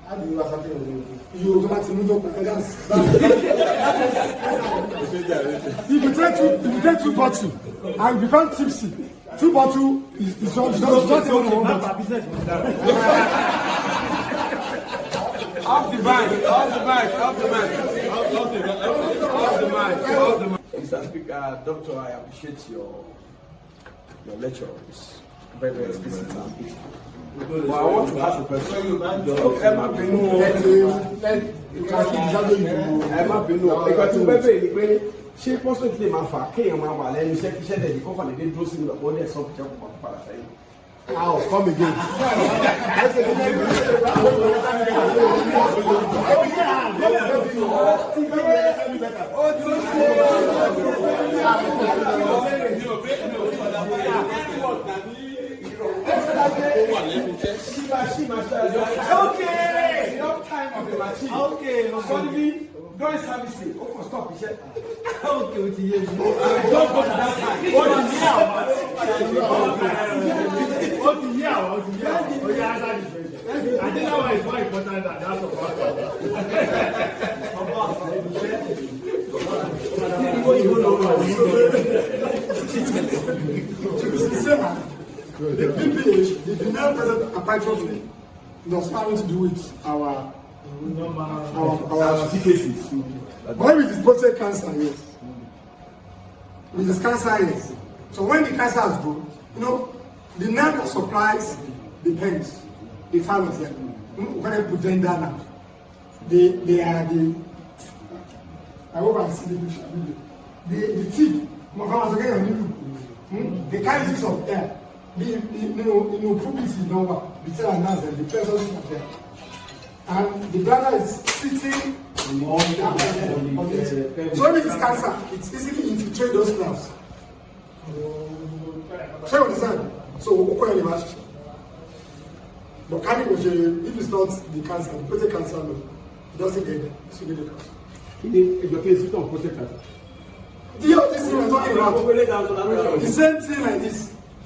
How do you ascertain your limit? You automatically move up. If you take 2 bottles and you become tipsy, 2 bottles is not even one bottle. Off the mic. Mr. Speaker, Doctor, I appreciate your lecture. It's very explicit and beautiful. But I want to ask a question. Because you very ṣé pọ́sítọ̀ tí lè máa fà kéèyàn máa wà lẹ́nu iṣẹ́ kíṣẹ́ dẹ̀ ní kọ́kọ́ lè dé dúró sí ìlú ọ̀pọ̀ ní ẹ̀sán kìjọ́ kò máa padà sẹ́yìn. I'll come again. Okay, no time of the machine. Okay, suddenly during servicing, of course, stop. Okay, what you hear? Don't go to that side. What you hear? What you hear? Oh yeah, that is very. I think that one is more important than that of The PPH, the benign present hypertrophy, does not have to do with our cases. But with the prostate cancer, yes. With this cancer, yes. So when the cancer has grown, the nerve that supplies the pens, the fibers, when I put them down, they are the. I hope I see the picture. The teeth, they carry this of air. The publicity number between us and the pressure of air. And the bladder is sitting on it. So when it is cancer, it's easily infiltrate those cells. So you understand? So but if it's not the cancer, the prostate cancer, no, it doesn't get there. It's really the cancer. Your case is on prostate cancer. The other thing we're talking about, the same thing like this.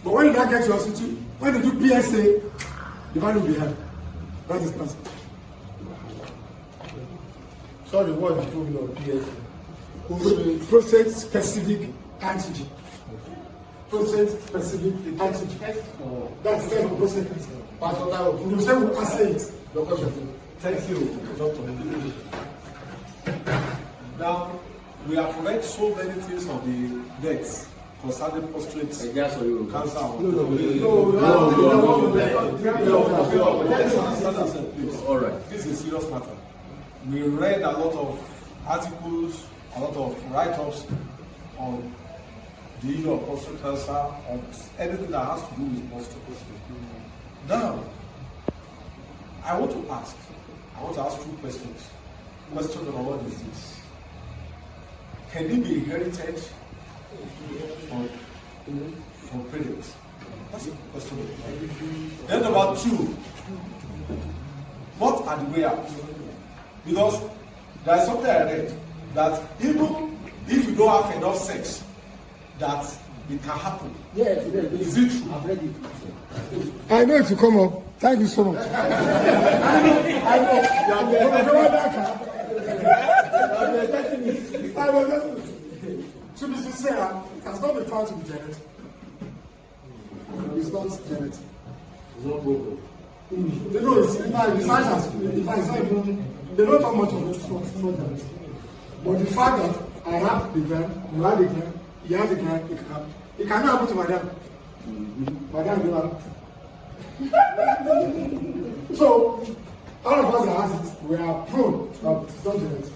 But when you don't get to hospital, when you do PSA, the value will be high. That is cancer. Sorry, what is the PSA? Prostate specific antigen. Prostate specific antigen. That's the of prostate cancer. You say we can say it. Thank you, Doctor. Now, we have read so many things on the deaths concerning prostate cancer. All right. This is a serious matter. We read a lot of articles, a lot of write-ups on the issue of prostate cancer, on anything that has to do with prostate. Now, I want to ask 2 questions. Question number 1 is this: can it be inherited from parents? That's a question. Then number 2, what are the way out? Because there is something I read that even if you don't have enough sex, that it can happen. Yes, Is it true? I've read it. I know it will come up. Thank you so much. I know. To be sincere, it has not been found to be genetic. It's not genetic. It's not broken. They know it's in fact, research has in fact, it's not even, they don't talk much of it, it's not genetic. But the fact that I have the gland, you have the gland, he has the gland, it cannot happen to madam. Madam, you have. So, all of us that has it, we are prone to have it. It's not genetic.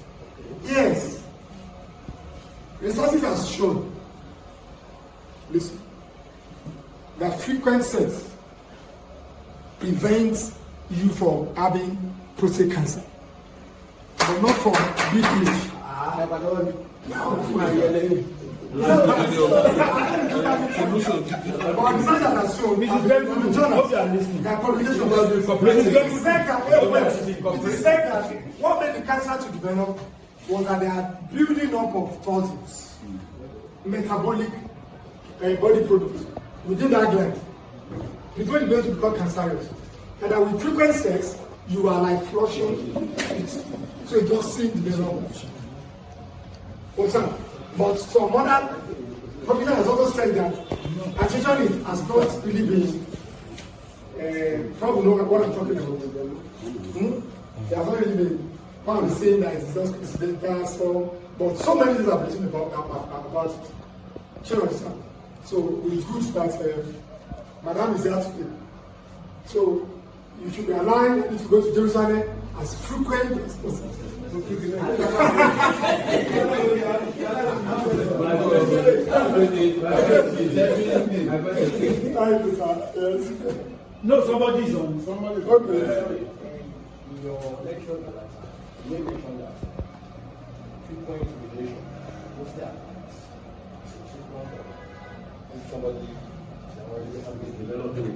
Yes. Research has shown, listen, that frequent sex prevents you from having prostate cancer, but not from BPH. What made the cancer to develop was that they are building up of toxins, metabolic body products within that gland. It's going to become cancerous. And that with frequent sex, you are like flushing it. So it just seems development. But some other professor has also said that actually has not really been probably know what I'm talking about. They have not really been found saying that it's just coincidental, so but so many things are written about it. Sure, understand? So it's good that Madam is there today. So you should be allowing me to go to Jerusalem as frequent as possible. No, somebody is on. Somebody. Okay. In your lecture, you mentioned that frequent urination mostly happens. If somebody is already developing,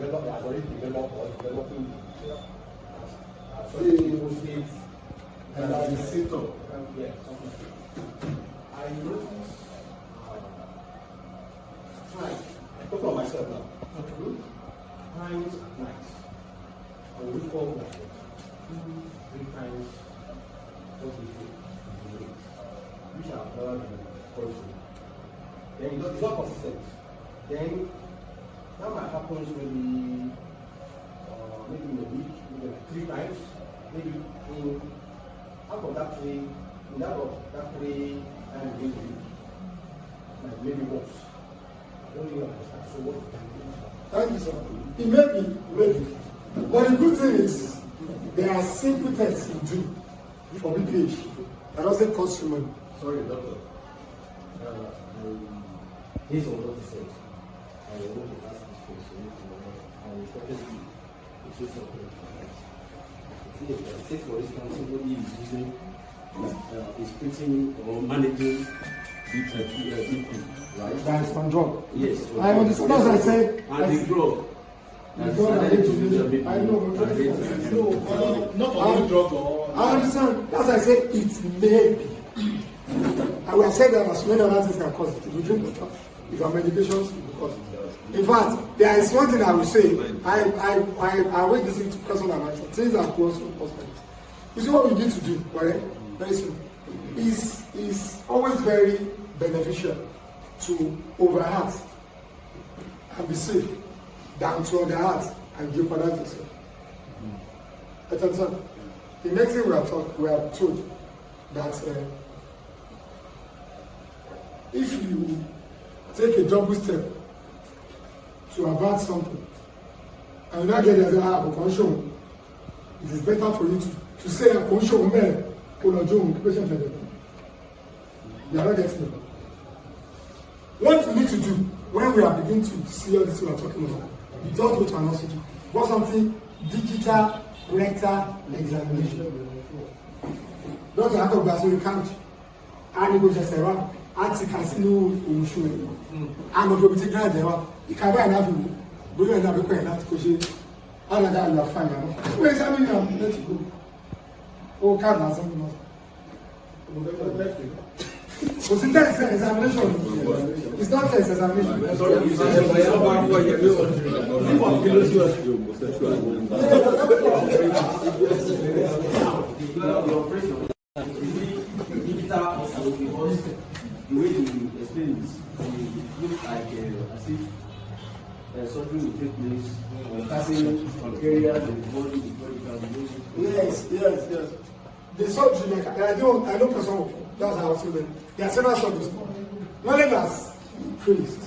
has already developed or developing mostly and as a symptom. Yeah. I noticed times, I talk about myself now. Times at night. I will wake up like 2-3 times what we do, which I've never been conscious. Then it's not consistent. Then that might happen maybe in a week, maybe like 3 times. Maybe out of that 3, in that 3 times a week, like maybe once. I don't really understand. So what can you do? Thank you, sir. It may be. But the good thing is, there are simple tests you do for BPH that doesn't cost you money. Sorry, doctor. Based on what you said, I want to ask this question. I will purposely issue something. Say for instance, somebody is using, is treating or managing BP, right? That is one drug. Yes. I understand. As I said, and the drug. I know. Not only drug or. I understand. As I said, it may be. I will say that as many other things can cause it. If you drink water, if your medications will cause it. In fact, there is one thing I will say. I will listen to personal advice. Things are close to possible. You see what we need to do, right? Very simple. Is always very beneficial to overheat and be safe than to underheat and jeopardize yourself. Understand? The next thing we are told that if you take a double step to avert something and you not get the other condition, it is better for you to say a condition man or patient. You are not getting it. What we need to do when we are beginning to see all this we are talking about, you just go to an hospital. Got something digital rectal examination. Doctor Ato Basuri count. And you go just around. Anti casino issue. And of the ground there. ìkàwé ànábì mi bóyá ìnáwó kọ́ ẹ̀ láti kó ṣe alága àlọ́ àfààní àná wọ́n ṣe àmì ìyàwó lẹ́tì gbó ó káàdì àṣọ mi náà kò sí test examination it's not test examination. The way you explain it, it looks like as if something will take place passing from areas of the body before you can do it. Yes. The surgery, like, I know person, that's how I feel it. There are several surgeries. Knowledge has increased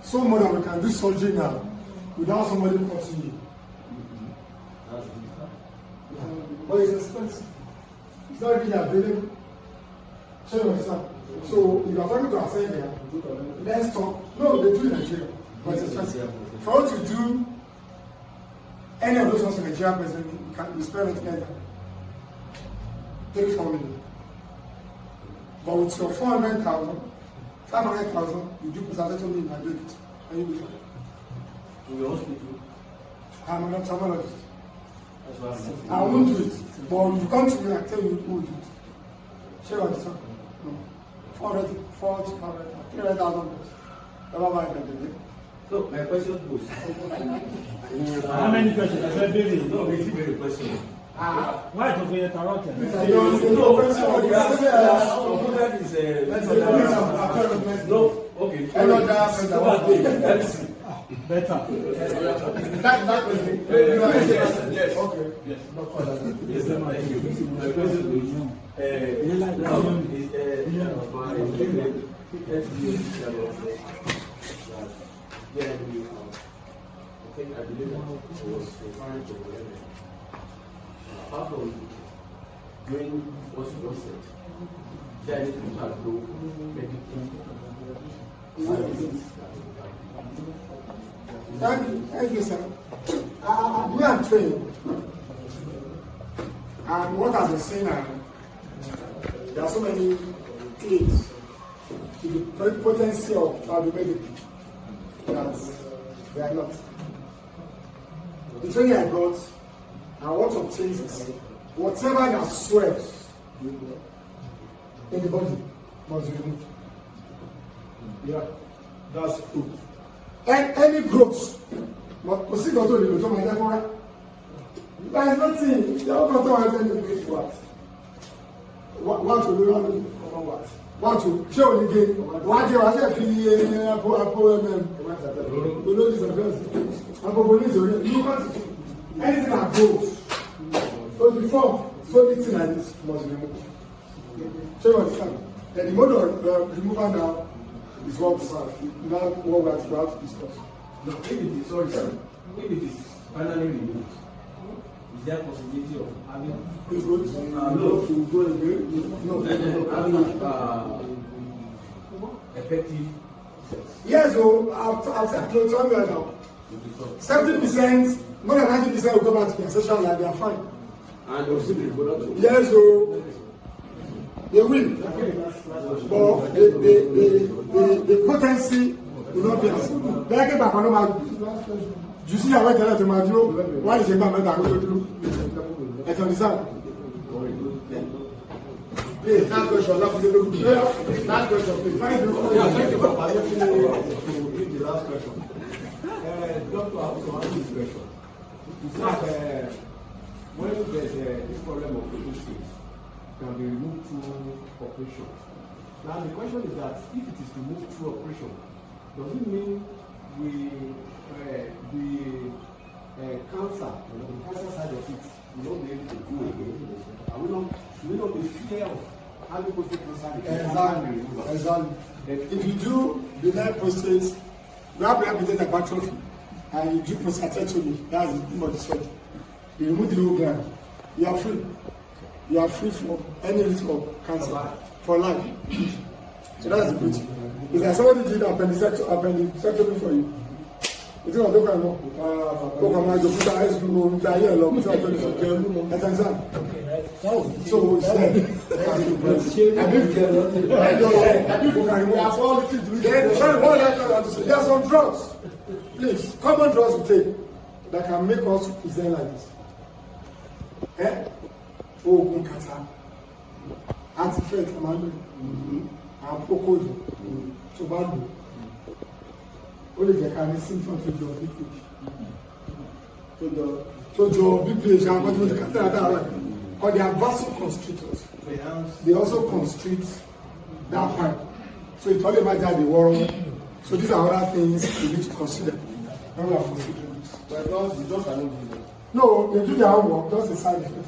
so more that we can do surgery now without somebody cutting you. But it's expensive. It's not really available. So you understand? So if you are talking to ourselves here, let's talk. No, they do in Nigeria, but it's expensive. For us to do any of those ones in Nigeria, we spend it together. 3-4 million. But with your 400,000, 500,000, you do consultation in and do it, and you'll be fine. In your hospital? I'm an ophthalmologist. That's what I'm I won't do it. But if you come to me, I tell you who will do it. Share what it's on. No. 400,000, 300,000. Never mind that. So, my question goes. How many questions? I said, baby. No, it's a very question. Why to be interrupted? No, okay. Let's see. Better. That Yes. okay. Yes. Yes, sir. Thank you. My question is, I believe that it was referring to whatever. Apart from doing what you just said, there is to have no medical services. Thank you, sir. We are trained. And what has been seen, there are so many things to the potency of medical that they are not. The training I got and what obtains is whatever that swells in the body must be removed. Yeah, that's true. And any growth, but there is nothing. The whole control has anything to what to do, what to show again. What you are saying, anything that goes. So before, so anything like this must be removed. So you understand? Then the mode of removal now is what we are about to discuss. No, if it is, sorry, sir. If it is finally removed, is there a possibility of having It's good. To go again. No. having effective sex? Yes, so I'll tell you right now. 70%, more than 90% will go back to their sexual life, they are fine. And also the reproduction? Yes, so they will. But the potency will not be as good. Like back on you see how I tell you to my why is it not that I go through? I can understand. Please, last question. Last question, please. Thank you for the last question. Doctor, I want to ask this question. You said when there's this problem of prostate, can be removed through operation. Now the question is that if it is removed through operation, does it mean the cancer, the cancer side of it, will not be able to do again? Should we not be fear of having prostate cancer? Exactly. If you do benign prostate, you have rehabilitated hypertrophy, and you do prostatectomy, that's the name of the surgery. You remove the whole gland. You are free. You are free from any risk of cancer for life. So that's the beauty. It's like somebody did appendicectomy for you. It's not local no. Local man, you put the eyes to go into a year long. It's not So it's I there are some drugs. Please, common drugs we take that can make us present like this. Oògùn kata, anti-fat, and procold. So bad. Only the kind of symptoms of your BP. So your BP, because they are vasoconstrictors. They also constrict that pipe. So it's all about that the world. So these are other things we need to consider when we are considering this. But those are not good. No, they do their own work, just a side effect.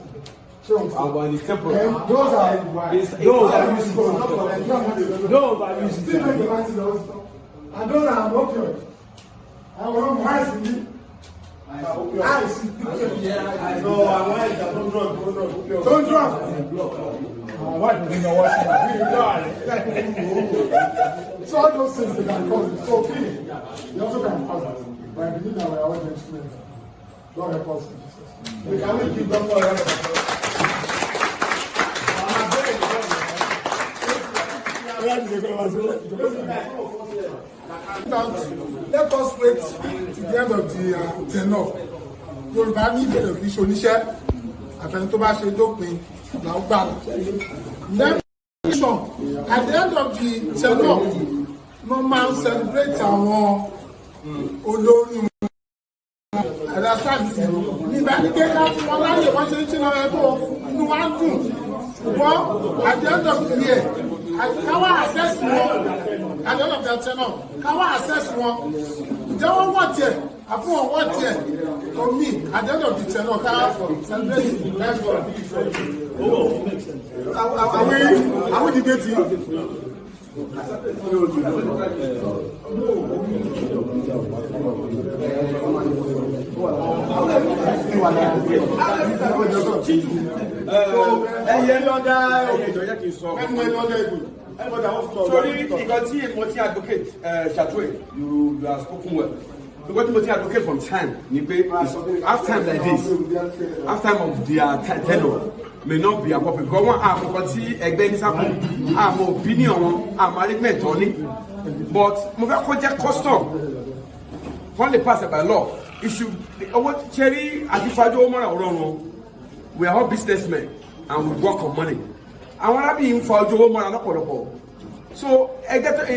So But it's temporary. and those are and those are opioid. I want eyes in me. Eyes. No, I want don't drug. Don't drug. So all those things they can cause it. So clean. They also can cause it. But I believe that we are all instruments. God help us in Jesus. We can only give them for Let us wait to the end of the tenure. Yorùbá ní ìbẹ̀rẹ̀ kì í ṣe oníṣẹ́ àfẹn tó bá ṣe dópin làwọn gbà. Then at the end of the tenure, no man celebrate àwọn olórí wọn. Nígbà tí kéka fún wọn láyè wọ́n ṣe ń ṣe lọ́wọ́ ẹ̀kọ́ inú wa ń dùn. Ṣùgbọ́n at the end of the year, káwá access wọn at the end of their tenure, káwá access wọn. Ǹjẹ́ wọ́n wọ̀ tiẹ̀? Àbú wọn wọ̀ tiẹ̀? For me, at the end of the tenure, ká celebrate the next one. Are we debating? Sorry, because he advocate Chatway, you have spoken well. Because what advocate from time, after time like this, after time of their tenure, may not be appropriate. Because one have property, have opinion, management on it. But move a custom. Only passed by law. It should what Cherry we are all businessmen and we work on money. I want to be in for Joe Mora. So I get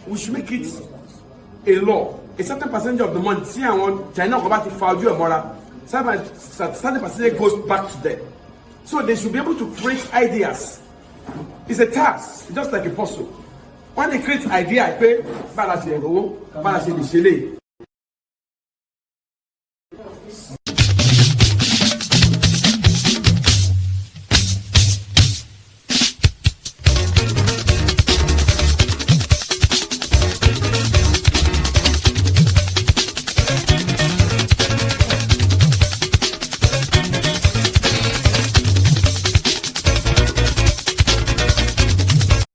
we should make it a law. A certain percentage of the money, see, I want China about to file you a moral. Certain percentage goes back to them. So they should be able to create ideas. It's a task, just like a puzzle. When they create idea, I pay balance